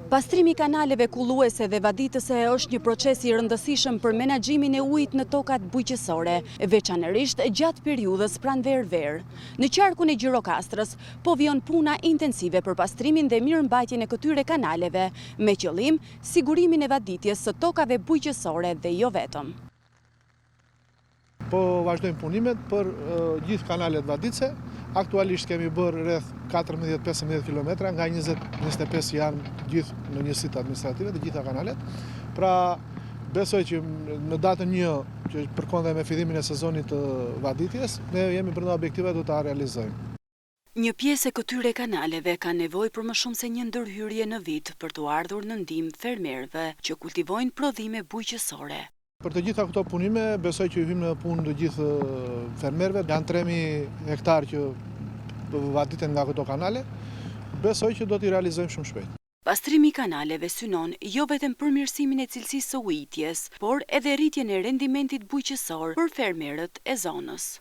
Pastrimi kanaleve kulluese dhe vaditëse është një proces i rëndësishëm për menaxhimin e ujit në tokat bujqësore, veçanërisht gjatë periudhës pranverë-verë. Në qarkun e Gjirokastrës po vjen puna intensive për pastrimin dhe mirëmbajtjen e këtyre kanaleve, me qëllim sigurimin e vaditjes së tokave bujqësore dhe jo vetëm. Po vazhdojmë punimet për gjithë kanalet vaditëse. Aktualisht kemi bërë rreth 14-15 km, nga 20-25 janë gjithë në njësitë administrative të gjitha kanalet. Pra besoj që në datën 1, që përkon dhe me fillimin e sezonit të vaditjes, ne jemi brenda objektive do ta realizojmë. Një pjesë e këtyre kanaleve ka nevojë për më shumë se një ndërhyrje në vit për të ardhur në ndihmë fermerëve që kultivojnë prodhime bujqësore. Për të gjitha këto punime, besoj që hymë në punë të gjithë fermerëve. Janë 3.000 hektar që vaditen nga këto kanale. Besoj që do t'i realizojmë shumë shpejt. Pastrimi i kanaleve synon jo vetëm përmirësimin e cilësisë së ujitjes, por edhe rritjen e rendimentit bujqësor për fermerët e zonës.